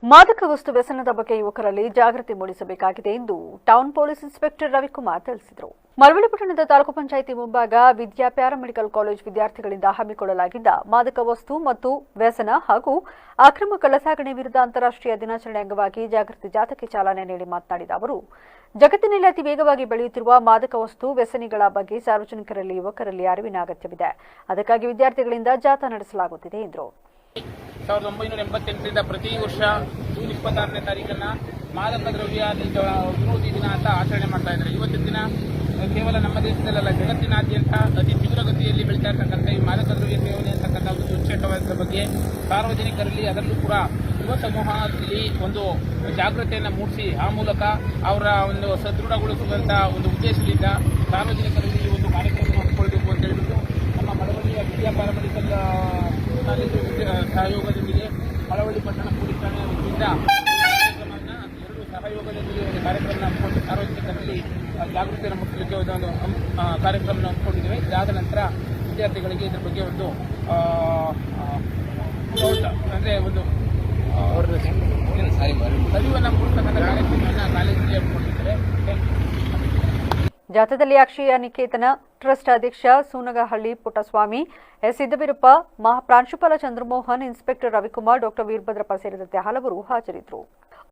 ಮಾದಕ ವಸ್ತು ವ್ಯಸನದ ಬಗ್ಗೆ ಯುವಕರಲ್ಲಿ ಜಾಗೃತಿ ಮೂಡಿಸಬೇಕಾಗಿದೆ ಎಂದು ಟೌನ್ ಪೊಲೀಸ್ ಇನ್ಸ್ಪೆಕ್ಟರ್ ರವಿಕುಮಾರ್ ತಿಳಿಸಿದರು. ಮಳವಳ್ಳಿ ಪಟ್ಟಣದ ತಾಲೂಕು ಪಂಚಾಯಿತಿ ಮುಂಭಾಗ ವಿದ್ಯಾ ಪ್ಯಾರಾಮೆಡಿಕಲ್ ಕಾಲೇಜ್ ವಿದ್ಯಾರ್ಥಿಗಳಿಂದ ಹಮ್ಮಿಕೊಳ್ಳಲಾಗಿದ್ದ ಮಾದಕ ವಸ್ತು ಮತ್ತು ವ್ಯಸನ ಹಾಗೂ ಅಕ್ರಮ ಕಳ್ಳಸಾಗಣೆ ವಿರುದ್ಧ ಅಂತಾರಾಷ್ಟ್ರೀಯ ದಿನಾಚರಣೆ ಅಂಗವಾಗಿ ಜಾಗೃತಿ ಜಾಥಾಕ್ಕೆ ಚಾಲನೆ ನೀಡಿ ಮಾತನಾಡಿದ ಅವರು, ಜಗತ್ತಿನಲ್ಲಿ ಅತಿ ವೇಗವಾಗಿ ಬೆಳೆಯುತ್ತಿರುವ ಮಾದಕ ವಸ್ತು ವ್ಯಸನಿಗಳ ಬಗ್ಗೆ ಸಾರ್ವಜನಿಕರಲ್ಲಿ ಯುವಕರಲ್ಲಿ ಅರಿವಿನ ಅಗತ್ಯವಿದೆ. ಅದಕ್ಕಾಗಿ ವಿದ್ಯಾರ್ಥಿಗಳಿಂದ ಜಾಥಾ ನಡೆಸಲಾಗುತ್ತಿದೆ ಎಂದರು. 1988ರಿಂದ ಪ್ರತಿ ವರ್ಷ ಜೂನ್ 26ನೇ ತಾರೀಕನ್ನ ಮಾದಕ ದ್ರವ್ಯ ವಿರೋಧಿ ದಿನ ಅಂತ ಆಚರಣೆ ಮಾಡ್ತಾ ಇದ್ದಾರೆ. ಇವತ್ತಿನ ದಿನ ಕೇವಲ ನಮ್ಮ ದೇಶದಲ್ಲ, ಜಗತ್ತಿನಾದ್ಯಂತ ಅತಿ ತೀವ್ರಗತಿಯಲ್ಲಿ ಬೆಳೀತಾ ಇರತಕ್ಕಂಥ ಈ ಮಾದಕ ದ್ರವ್ಯ ಸೇವನೆ ಅಂತಕ್ಕಂಥ ಒಂದು ದುಶ್ಚಟದ ಬಗ್ಗೆ ಸಾರ್ವಜನಿಕರಲ್ಲಿ, ಅದರಲ್ಲೂ ಕೂಡ ಯುವ ಸಮೂಹದಲ್ಲಿ ಒಂದು ಜಾಗೃತಿಯನ್ನು ಮೂಡಿಸಿ ಆ ಮೂಲಕ ಅವರ ಒಂದು ಸದೃಢಗೊಳಿಸುವಂತ ಒಂದು ಉದ್ದೇಶದಿಂದ ಸಾರ್ವಜನಿಕರಲ್ಲಿ ಈ ಒಂದು ಕಾರ್ಯಕ್ರಮ ಹಮ್ಮಿಕೊಳ್ಳಬೇಕು ಅಂತ ಹೇಳಿಬಿಟ್ಟು ನಮ್ಮ ಮಳವಳ್ಳಿಯ ವಿದ್ಯಾ ಪ್ಯಾರಾಮೆಡಿಕಲ್ ಕಾಲೇಜು ಸಹಯೋಗದೊಂದಿಗೆ ಮಳವಳ್ಳಿ ಪಟ್ಟಣ ಪೊಲೀಸ್ ಠಾಣೆ ವತಿಯಿಂದ ಎರಡು ಸಹಯೋಗದೊಂದಿಗೆ ಒಂದು ಕಾರ್ಯಕ್ರಮ ಹಮ್ಮಿಕೊಂಡು ಸಾರ್ವಜನಿಕರಲ್ಲಿ ಜಾಗೃತಿಯನ್ನು ಮೂಡಿಸಲಿಕ್ಕೆ ಒಂದು ಕಾರ್ಯಕ್ರಮ ಹಮ್ಮಿಕೊಂಡಿದ್ದೇವೆ. ಇದಾದ ನಂತರ ವಿದ್ಯಾರ್ಥಿಗಳಿಗೆ ಇದರ ಬಗ್ಗೆ ಒಂದು ಅಂದರೆ ಒಂದು ಅರಿವನ್ನು ಮೂಡಿಸತಕ್ಕಂಥ ಕಾರ್ಯಕ್ರಮವನ್ನು ಕಾಲೇಜಿಗೆ ಹಮ್ಮಿಕೊಂಡಿದ್ದೇವೆ. ಜಾಥಾದಲ್ಲಿ ಅಕ್ಷಯ ನಿಕೇತನ ಟ್ರಸ್ಟ್ ಅಧ್ಯಕ್ಷ ಸೂನಗಹಳ್ಳಿ ಪುಟ್ಟಸ್ವಾಮಿ, ಎಸ್ ಸಿದ್ದವೀರಪ್ಪ, ಪ್ರಾಂಶುಪಾಲ ಚಂದ್ರಮೋಹನ್, ಇನ್ಸ್ಪೆಕ್ಟರ್ ರವಿಕುಮಾರ್, ಡಾಕ್ಟರ್ ವೀರಭದ್ರಪ್ಪ ಸೇರಿದಂತೆ ಹಲವರು ಹಾಜರಿದ್ದರು.